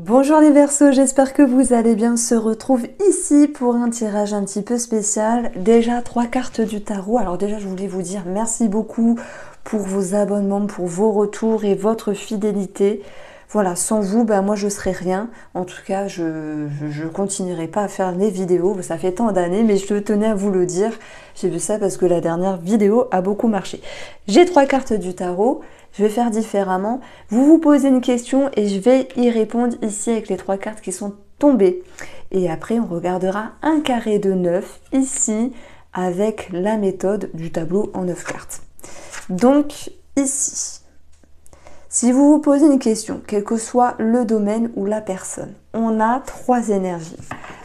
Bonjour les Verseaux, j'espère que vous allez bien. On se retrouve ici pour un tirage un petit peu spécial. Déjà 3 cartes du tarot. Alors déjà je voulais vous dire merci beaucoup pour vos abonnements, pour vos retours et votre fidélité. Voilà, sans vous, moi je serais rien. En tout cas, je continuerai pas à faire les vidéos. Ça fait tant d'années, mais je tenais à vous le dire. J'ai vu ça parce que la dernière vidéo a beaucoup marché. J'ai 3 cartes du tarot. Je vais faire différemment. Vous vous posez une question et je vais y répondre ici avec les 3 cartes qui sont tombées. Et après, on regardera un carré de 9 ici avec la méthode du tableau en 9 cartes. Donc ici, si vous vous posez une question, quel que soit le domaine ou la personne, on a 3 énergies.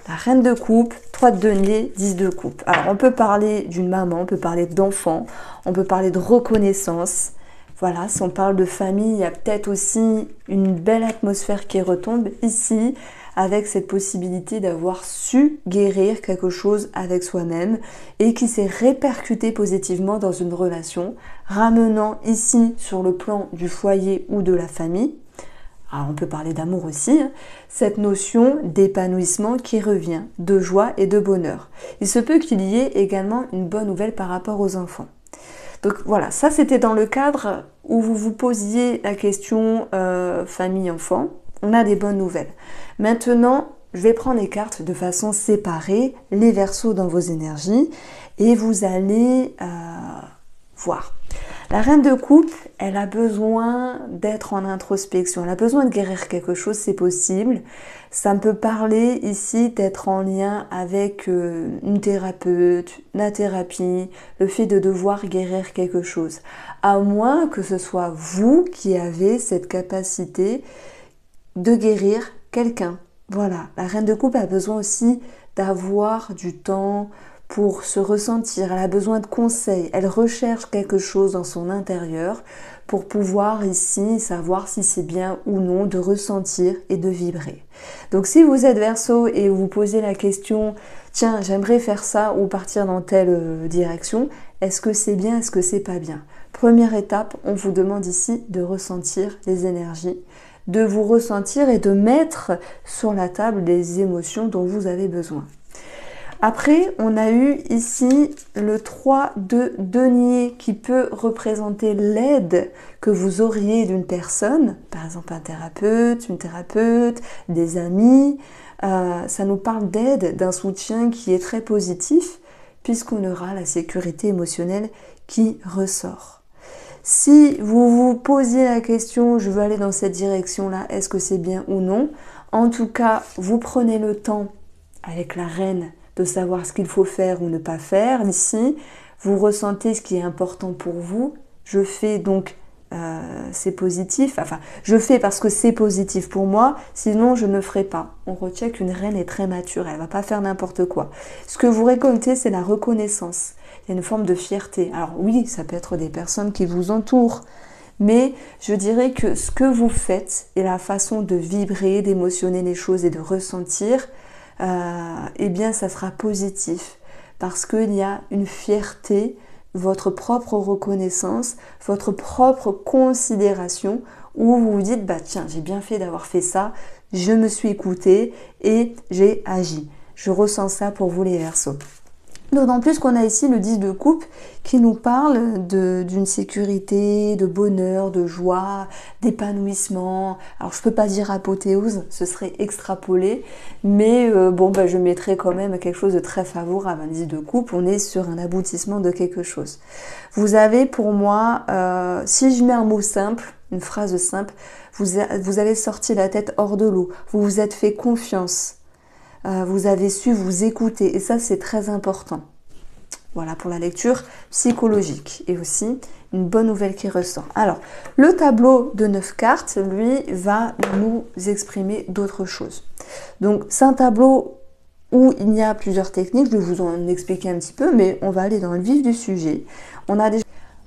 La reine de coupe, 3 de denier, 10 de coupe. Alors on peut parler d'une maman, on peut parler d'enfant, on peut parler de reconnaissance. Voilà, si on parle de famille, il y a peut-être aussi une belle atmosphère qui retombe ici avec cette possibilité d'avoir su guérir quelque chose avec soi-même et qui s'est répercuté positivement dans une relation, ramenant ici sur le plan du foyer ou de la famille, alors on peut parler d'amour aussi, cette notion d'épanouissement qui revient, de joie et de bonheur. Il se peut qu'il y ait également une bonne nouvelle par rapport aux enfants. Donc voilà, ça c'était dans le cadre où vous vous posiez la question famille-enfant. On a des bonnes nouvelles. Maintenant, je vais prendre les cartes de façon séparée, les Verseaux dans vos énergies, et vous allez voir. La reine de coupe, elle a besoin d'être en introspection, elle a besoin de guérir quelque chose, c'est possible. Ça me peut parler ici d'être en lien avec une thérapeute, la thérapie, le fait de devoir guérir quelque chose. À moins que ce soit vous qui avez cette capacité de guérir quelqu'un. Voilà, la reine de coupe a besoin aussi d'avoir du temps pour se ressentir, elle a besoin de conseils, elle recherche quelque chose dans son intérieur pour pouvoir ici savoir si c'est bien ou non de ressentir et de vibrer. Donc si vous êtes Verseau et vous posez la question, tiens j'aimerais faire ça ou partir dans telle direction, est-ce que c'est bien, est-ce que c'est pas bien? Première étape, on vous demande ici de ressentir les énergies, de vous ressentir et de mettre sur la table les émotions dont vous avez besoin. Après, on a eu ici le 3 de denier qui peut représenter l'aide que vous auriez d'une personne, par exemple un thérapeute, une thérapeute, des amis. Ça nous parle d'aide, d'un soutien qui est très positif puisqu'on aura la sécurité émotionnelle qui ressort. Si vous vous posiez la question, je veux aller dans cette direction-là, est-ce que c'est bien ou non? En tout cas, vous prenez le temps avec la reine de savoir ce qu'il faut faire ou ne pas faire. Ici, vous ressentez ce qui est important pour vous. Je fais donc, c'est positif. Enfin, je fais parce que c'est positif pour moi, sinon je ne ferai pas. On retient qu'une reine est très mature, elle ne va pas faire n'importe quoi. Ce que vous récoltez, c'est la reconnaissance. Il y a une forme de fierté. Alors oui, ça peut être des personnes qui vous entourent, mais je dirais que ce que vous faites et la façon de vibrer, d'émotionner les choses et de ressentir, eh bien ça sera positif parce qu'il y a une fierté, votre propre reconnaissance, votre propre considération où vous vous dites tiens j'ai bien fait d'avoir fait ça, je me suis écoutée et j'ai agi. Je ressens ça pour vous les Verseaux. D'autant plus qu'on a ici le 10 de coupe qui nous parle d'une sécurité, de bonheur, de joie, d'épanouissement. Alors je peux pas dire apothéose, ce serait extrapolé, mais je mettrais quand même quelque chose de très favorable. Un 10 de coupe, on est sur un aboutissement de quelque chose. Vous avez pour moi, si je mets un mot simple, une phrase simple, vous avez sorti la tête hors de l'eau, vous vous êtes fait confiance. Vous avez su vous écouter et ça c'est très important. Voilà pour la lecture psychologique et aussi une bonne nouvelle qui ressort. Alors le tableau de 9 cartes lui va nous exprimer d'autres choses. Donc c'est un tableau où il y a plusieurs techniques, je vais vous en expliquer un petit peu mais on va aller dans le vif du sujet.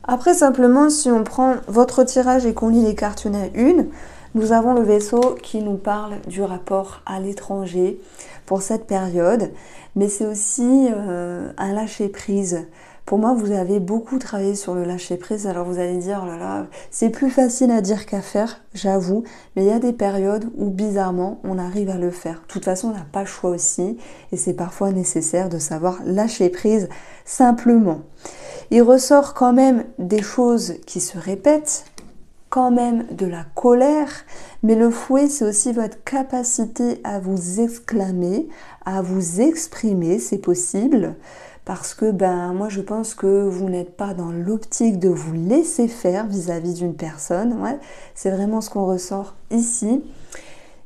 Après simplement si on prend votre tirage et qu'on lit les cartes une à une, nous avons le Verseau qui nous parle du rapport à l'étranger pour cette période, mais c'est aussi un lâcher-prise Pour moi, vous avez beaucoup travaillé sur le lâcher-prise. Alors vous allez dire, oh là là, c'est plus facile à dire qu'à faire, j'avoue. Mais il y a des périodes où, bizarrement, on arrive à le faire. De toute façon, on n'a pas le choix aussi. Et c'est parfois nécessaire de savoir lâcher prise simplement. Il ressort quand même des choses qui se répètent, quand même de la colère, mais le fouet, c'est aussi votre capacité à vous exclamer, à vous exprimer, c'est possible, parce que moi je pense que vous n'êtes pas dans l'optique de vous laisser faire vis-à-vis d'une personne, ouais, c'est vraiment ce qu'on ressort ici.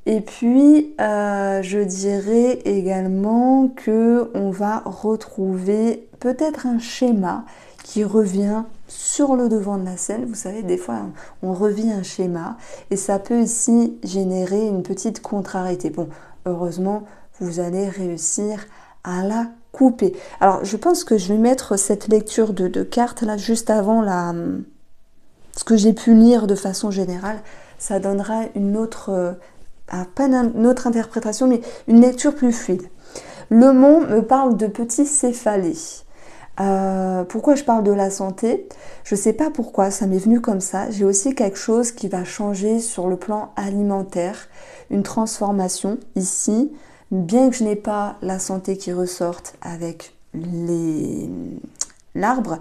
Et puis, je dirais également que on va retrouver peut-être un schéma qui revient sur le devant de la scène. Vous savez, des fois, on revit un schéma et ça peut aussi générer une petite contrariété. Bon, heureusement, vous allez réussir à la couper. Alors, je pense que je vais mettre cette lecture de cartes là juste avant ce que j'ai pu lire de façon générale. Ça donnera une autre, pas une autre interprétation, mais une lecture plus fluide. Le mont me parle de petits céphalées. Pourquoi je parle de la santé? Je ne sais pas pourquoi, ça m'est venu comme ça. J'ai aussi quelque chose qui va changer sur le plan alimentaire, une transformation ici, bien que je n'ai pas la santé qui ressorte avec l'arbre,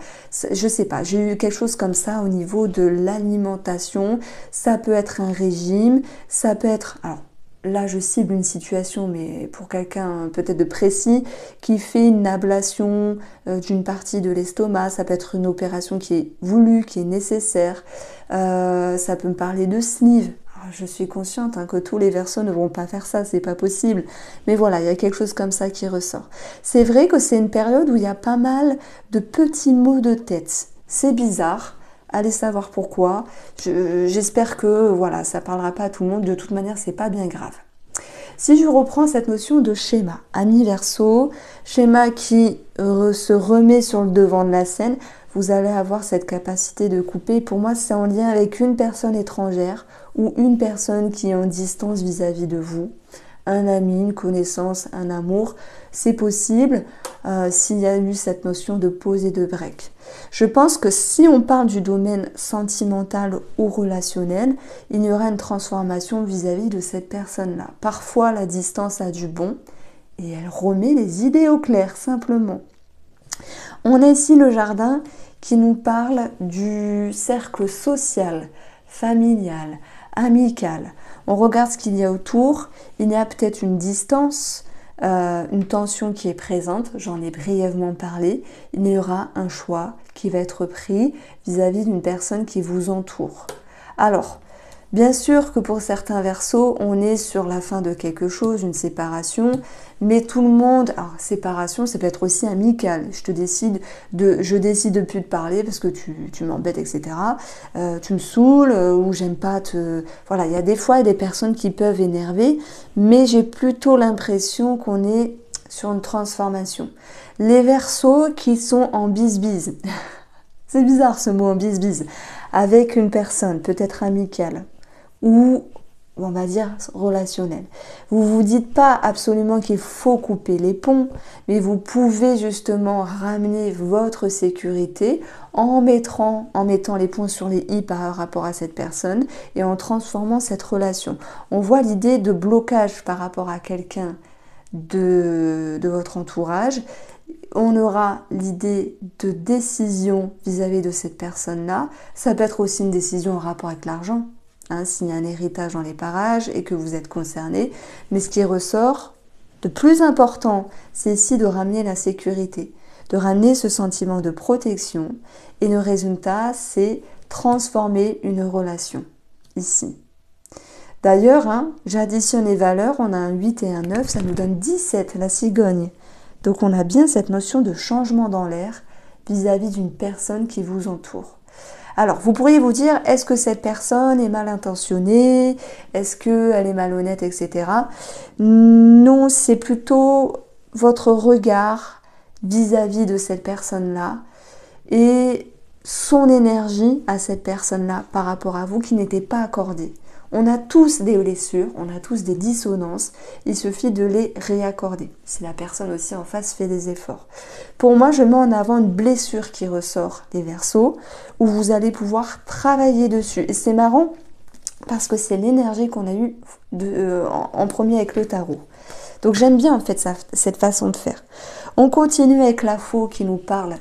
je sais pas, j'ai eu quelque chose comme ça au niveau de l'alimentation. Ça peut être un régime, ça peut être... Alors, là, je cible une situation, mais pour quelqu'un peut-être de précis, qui fait une ablation d'une partie de l'estomac, ça peut être une opération qui est voulue, qui est nécessaire. Ça peut me parler de sleeve. Alors, je suis consciente que tous les Verseaux ne vont pas faire ça, c'est pas possible. Mais voilà, il y a quelque chose comme ça qui ressort. C'est vrai que c'est une période où il y a pas mal de petits maux de tête. C'est bizarre. Allez savoir pourquoi. J'espère que voilà, ça parlera pas à tout le monde. De toute manière, c'est pas bien grave. Si je reprends cette notion de schéma, ami Verseau, schéma qui se remet sur le devant de la scène, vous allez avoir cette capacité de couper. Pour moi, c'est en lien avec une personne étrangère ou une personne qui est en distance vis-à-vis de vous. Un ami, une connaissance, un amour, c'est possible s'il y a eu cette notion de pause et de break. Je pense que si on parle du domaine sentimental ou relationnel, il y aura une transformation vis-à-vis de cette personne-là. Parfois, la distance a du bon et elle remet les idées au clair, simplement. On a ici le jardin qui nous parle du cercle social, familial, amical. On regarde ce qu'il y a autour, il y a peut-être une distance, une tension qui est présente, j'en ai brièvement parlé. Il y aura un choix qui va être pris vis-à-vis d'une personne qui vous entoure. Alors, bien sûr que pour certains Verseaux, on est sur la fin de quelque chose, une séparation, mais tout le monde, alors séparation, ça peut être aussi amical. Je décide de plus te parler parce que tu m'embêtes, etc. Tu me saoules ou j'aime pas te... Voilà, il y a des fois des personnes qui peuvent énerver, mais j'ai plutôt l'impression qu'on est sur une transformation. Les Verseaux qui sont en bise-bise, c'est bizarre ce mot en bise-bise, avec une personne peut-être amicale ou on va dire relationnel. Vous vous dites pas absolument qu'il faut couper les ponts, mais vous pouvez justement ramener votre sécurité en mettant les ponts sur les i par rapport à cette personne et en transformant cette relation. On voit l'idée de blocage par rapport à quelqu'un de votre entourage. On aura l'idée de décision vis-à-vis de cette personne-là. Ça peut être aussi une décision en rapport avec l'argent. S'il y a un héritage dans les parages et que vous êtes concerné. Mais ce qui ressort de plus important, c'est ici de ramener la sécurité, de ramener ce sentiment de protection. Et le résultat, c'est transformer une relation, ici. D'ailleurs, j'additionne les valeurs, on a un 8 et un 9, ça nous donne 17, la cigogne. Donc on a bien cette notion de changement dans l'air vis-à-vis d'une personne qui vous entoure. Alors, vous pourriez vous dire, est-ce que cette personne est mal intentionnée? Est-ce qu'elle est malhonnête, etc. Non, c'est plutôt votre regard vis-à-vis de cette personne-là et son énergie à cette personne-là par rapport à vous qui n'était pas accordée. On a tous des blessures, on a tous des dissonances, il suffit de les réaccorder, si la personne aussi en face fait des efforts. Pour moi, je mets en avant une blessure qui ressort des Verseaux, où vous allez pouvoir travailler dessus. Et c'est marrant, parce que c'est l'énergie qu'on a eue en premier avec le tarot. Donc j'aime bien en fait cette façon de faire. On continue avec la faux qui nous parle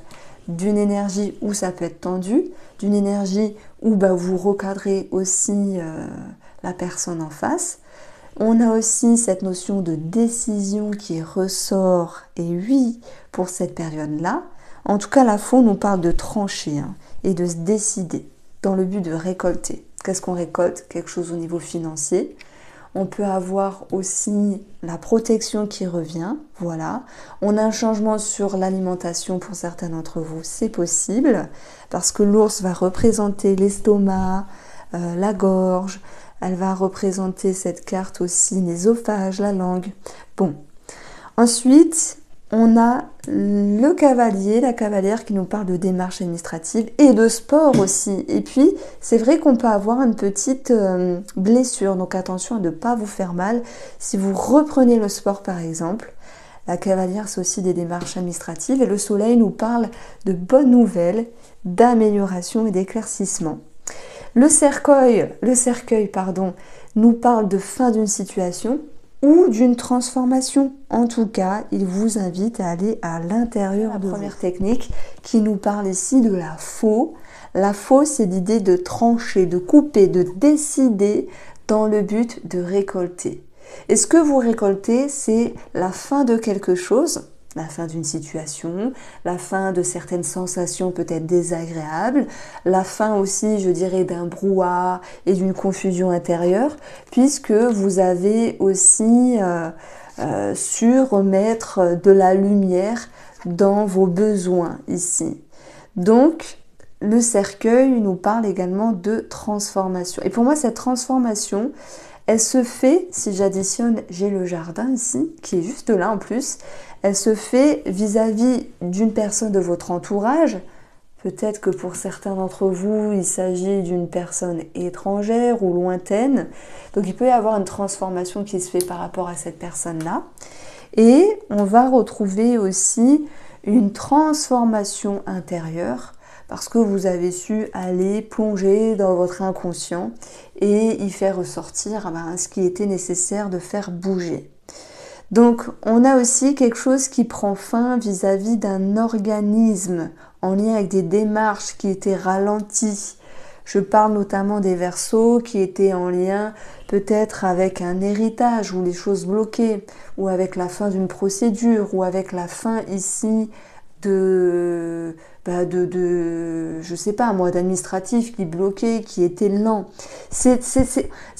d'une énergie où ça peut être tendu, d'une énergie où vous recadrez aussi la personne en face. On a aussi cette notion de décision qui ressort, et oui, pour cette période-là. En tout cas, la faux nous parle de trancher et de se décider dans le but de récolter. Qu'est-ce qu'on récolte? Quelque chose au niveau financier. On peut avoir aussi la protection qui revient, voilà. On a un changement sur l'alimentation pour certains d'entre vous, c'est possible, parce que l'ours va représenter l'estomac, la gorge, elle va représenter cette carte aussi l'œsophage, la langue. Bon, ensuite, on a le cavalier, la cavalière qui nous parle de démarche administrative et de sport aussi. Et puis, c'est vrai qu'on peut avoir une petite blessure, donc attention à ne pas vous faire mal. Si vous reprenez le sport par exemple, la cavalière c'est aussi des démarches administratives et le soleil nous parle de bonnes nouvelles, d'amélioration et d'éclaircissement. Le cercueil, nous parle de fin d'une situation ou d'une transformation. En tout cas, il vous invite à aller à l'intérieur de la première technique qui nous parle ici de la faux. La faux, c'est l'idée de trancher, de couper, de décider dans le but de récolter. Et ce que vous récoltez, c'est la fin de quelque chose, la fin d'une situation, la fin de certaines sensations peut-être désagréables, la fin aussi, je dirais, d'un brouhaha et d'une confusion intérieure, puisque vous avez aussi su remettre de la lumière dans vos besoins ici. Donc, le cercueil nous parle également de transformation. Et pour moi, cette transformation, elle se fait, si j'additionne, j'ai le jardin ici, qui est juste là en plus, elle se fait vis-à-vis d'une personne de votre entourage. Peut-être que pour certains d'entre vous, il s'agit d'une personne étrangère ou lointaine. Donc il peut y avoir une transformation qui se fait par rapport à cette personne-là. Et on va retrouver aussi une transformation intérieure parce que vous avez su aller plonger dans votre inconscient et y faire ressortir ce qui était nécessaire de faire bouger. Donc, on a aussi quelque chose qui prend fin vis-à-vis d'un organisme en lien avec des démarches qui étaient ralenties. Je parle notamment des Verseaux qui étaient en lien peut-être avec un héritage ou les choses bloquées, ou avec la fin d'une procédure, ou avec la fin ici de je sais pas moi, d'administratif qui bloquait, qui était lent. C'est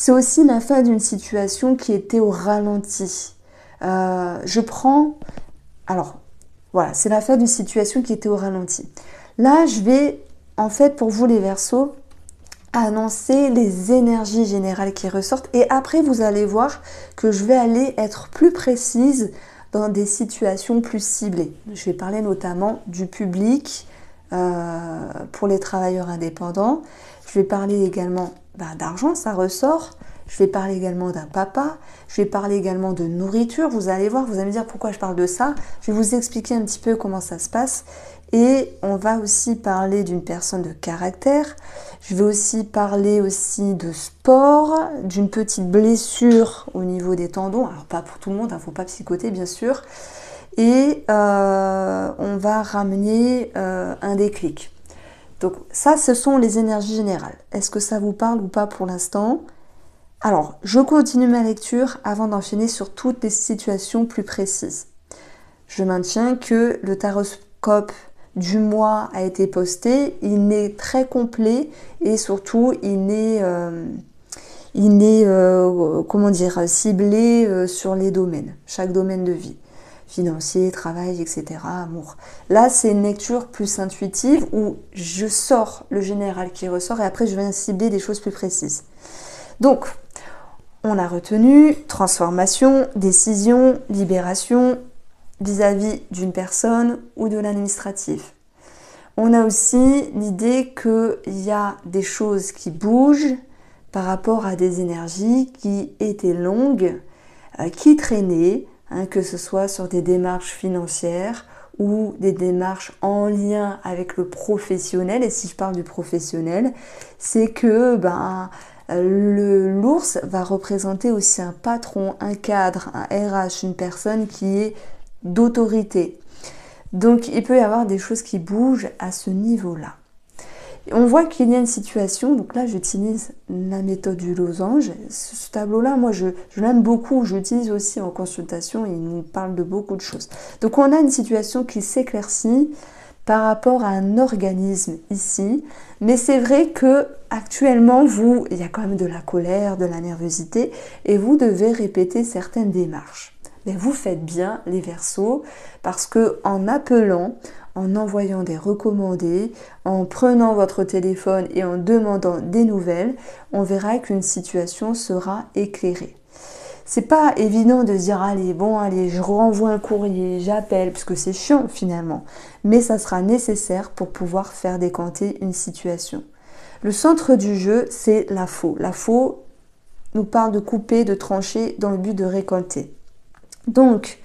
aussi la fin d'une situation qui était au ralenti. Alors, voilà, c'est la fin d'une situation qui était au ralenti. Là, je vais, en fait, pour vous les Verseaux, annoncer les énergies générales qui ressortent. Et après, vous allez voir que je vais aller être plus précise dans des situations plus ciblées. Je vais parler notamment du public pour les travailleurs indépendants. Je vais parler également d'argent, ça ressort. Je vais parler également d'un papa, je vais parler également de nourriture. Vous allez voir, vous allez me dire pourquoi je parle de ça. Je vais vous expliquer un petit peu comment ça se passe. Et on va aussi parler d'une personne de caractère. Je vais aussi parler aussi de sport, d'une petite blessure au niveau des tendons. Alors pas pour tout le monde, il ne faut pas psychoter bien sûr. Et on va ramener un déclic. Donc ça, ce sont les énergies générales. Est-ce que ça vous parle ou pas pour l'instant ? Alors, je continue ma lecture avant d'enchaîner sur toutes les situations plus précises. Je maintiens que le taroscope du mois a été posté, il est très complet et surtout il est ciblé sur les domaines, chaque domaine de vie, financier, travail, etc., amour. Là, c'est une lecture plus intuitive où je sors le général qui ressort et après je viens cibler des choses plus précises. Donc, on a retenu transformation, décision, libération vis-à-vis d'une personne ou de l'administratif. On a aussi l'idée qu'il y a des choses qui bougent, par rapport à des énergies qui étaient longues, qui traînaient, hein, que ce soit sur des démarches financières ou des démarches en lien avec le professionnel. Et si je parle du professionnel, c'est que l'ours va représenter aussi un patron, un cadre, un RH, une personne qui est d'autorité. Donc il peut y avoir des choses qui bougent à ce niveau-là. On voit qu'il y a une situation, donc là j'utilise la méthode du losange. Ce tableau-là, moi je l'aime beaucoup, j'utilise aussi en consultation, il nous parle de beaucoup de choses. Donc on a une situation qui s'éclaircit par rapport à un organisme ici, mais c'est vrai que actuellement il y a quand même de la colère, de la nervosité, et vous devez répéter certaines démarches. Mais vous faites bien les Verseaux, parce que en appelant, en envoyant des recommandés, en prenant votre téléphone et en demandant des nouvelles, on verra qu'une situation sera éclairée. C'est pas évident de dire allez, je renvoie un courrier, j'appelle, parce que c'est chiant finalement, mais ça sera nécessaire pour pouvoir faire décanter une situation. Le centre du jeu, c'est la faux. La faux nous parle de couper, de trancher dans le but de récolter. Donc,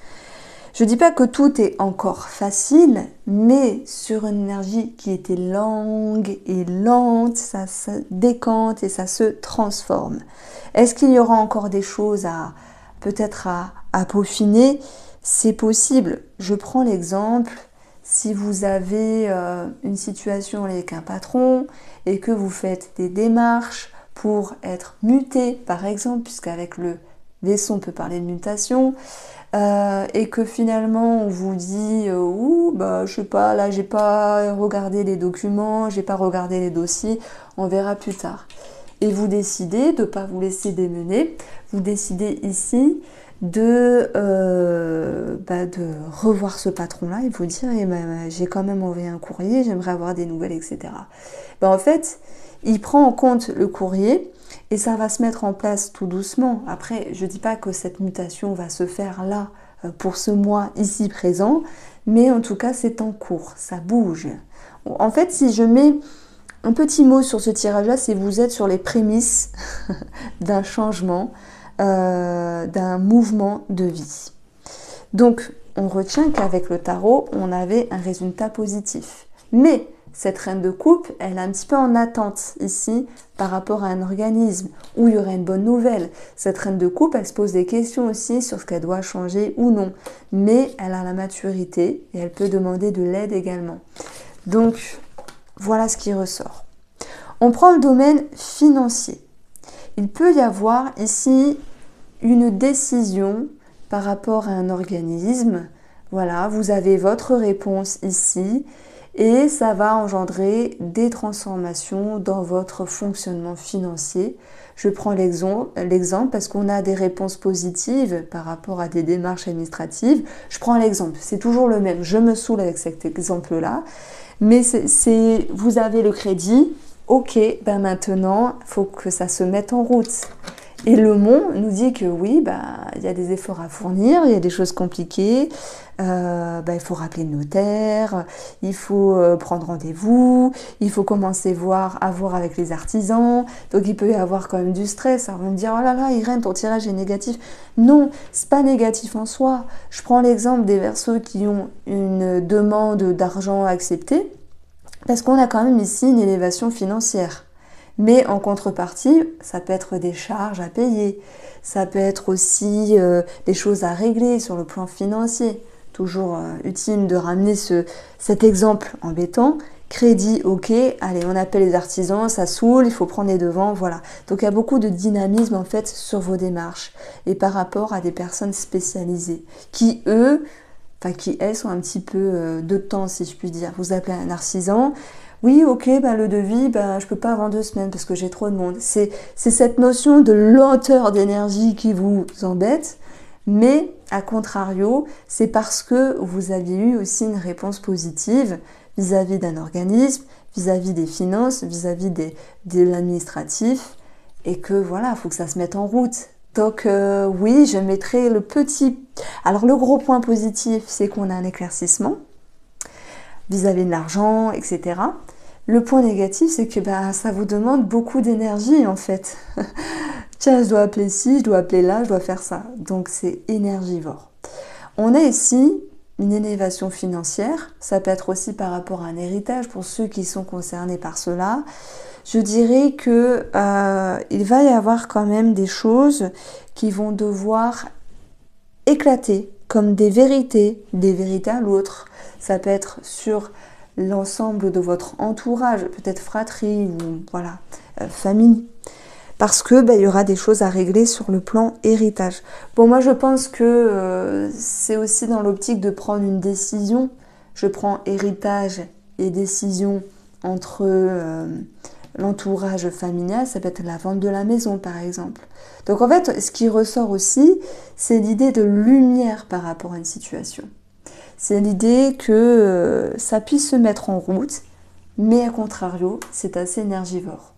je ne dis pas que tout est encore facile, mais sur une énergie qui était longue et lente, ça se décante et ça se transforme. Est-ce qu'il y aura encore des choses peut-être à peaufiner? C'est possible. Je prends l'exemple, si vous avez une situation avec un patron et que vous faites des démarches pour être muté, par exemple, puisqu'avec le vaisseau on peut parler de mutation, et que finalement on vous dit je sais pas, là j'ai pas regardé les documents, j'ai pas regardé les dossiers, on verra plus tard. Et vous décidez de ne pas vous laisser démener, vous décidez ici de revoir ce patron-là et vous dire j'ai quand même envoyé un courrier, j'aimerais avoir des nouvelles, etc. En fait, il prend en compte le courrier et ça va se mettre en place tout doucement. Après, je ne dis pas que cette mutation va se faire là, pour ce mois ici présent, mais en tout cas, c'est en cours, ça bouge. En fait, si je mets un petit mot sur ce tirage-là, c'est vous êtes sur les prémices d'un changement, d'un mouvement de vie. Donc, on retient qu'avec le tarot, on avait un résultat positif. Mais cette reine de coupe, elle est un petit peu en attente ici par rapport à un organisme où il y aurait une bonne nouvelle. Cette reine de coupe, elle se pose des questions aussi sur ce qu'elle doit changer ou non. Mais elle a la maturité et elle peut demander de l'aide également. Donc, voilà ce qui ressort. On prend le domaine financier. Il peut y avoir ici une décision par rapport à un organisme. Voilà, vous avez votre réponse ici. Et ça va engendrer des transformations dans votre fonctionnement financier. Je prends l'exemple parce qu'on a des réponses positives par rapport à des démarches administratives. Je prends l'exemple, c'est toujours le même. Je me saoule avec cet exemple-là. Mais vous avez le crédit. Ok, maintenant, il faut que ça se mette en route. Et le monde nous dit que oui, il y a des efforts à fournir, il y a des choses compliquées, il faut rappeler le notaire, il faut prendre rendez-vous, il faut commencer à voir avec les artisans, donc il peut y avoir quand même du stress. Alors on va me dire, oh là là Irène, ton tirage est négatif. Non, c'est pas négatif en soi. Je prends l'exemple des Verseaux qui ont une demande d'argent acceptée, parce qu'on a quand même ici une élévation financière. Mais en contrepartie, ça peut être des charges à payer, ça peut être aussi des choses à régler sur le plan financier. Toujours utile de ramener cet exemple embêtant. Crédit, ok, allez, on appelle les artisans, ça saoule, il faut prendre les devants, voilà. Donc il y a beaucoup de dynamisme en fait sur vos démarches et par rapport à des personnes spécialisées qui, elles sont un petit peu de temps, si je puis dire. Vous appelez un artisan. Oui, ok, le devis, je peux pas avant 2 semaines parce que j'ai trop de monde. C'est cette notion de lenteur d'énergie qui vous embête, mais à contrario, c'est parce que vous aviez eu aussi une réponse positive vis-à-vis d'un organisme, vis-à-vis des finances, vis-à-vis de l'administratif, et que voilà, il faut que ça se mette en route. Donc oui, je mettrai le petit... Alors le gros point positif, c'est qu'on a un éclaircissement vis-à-vis de l'argent, etc. Le point négatif, c'est que ça vous demande beaucoup d'énergie en fait. Tiens, je dois appeler ci, je dois appeler là, je dois faire ça. Donc c'est énergivore. On a ici une élévation financière. Ça peut être aussi par rapport à un héritage pour ceux qui sont concernés par cela. Je dirais que il va y avoir quand même des choses qui vont devoir éclater comme des vérités à l'autre. Ça peut être sur l'ensemble de votre entourage, peut-être fratrie ou voilà, famille. Parce que il y aura des choses à régler sur le plan héritage. Bon, moi je pense que c'est aussi dans l'optique de prendre une décision. Je prends héritage et décision entre l'entourage familial, ça peut être la vente de la maison par exemple. Donc en fait, ce qui ressort aussi, c'est l'idée de lumière par rapport à une situation. C'est l'idée que ça puisse se mettre en route, mais à contrario, c'est assez énergivore.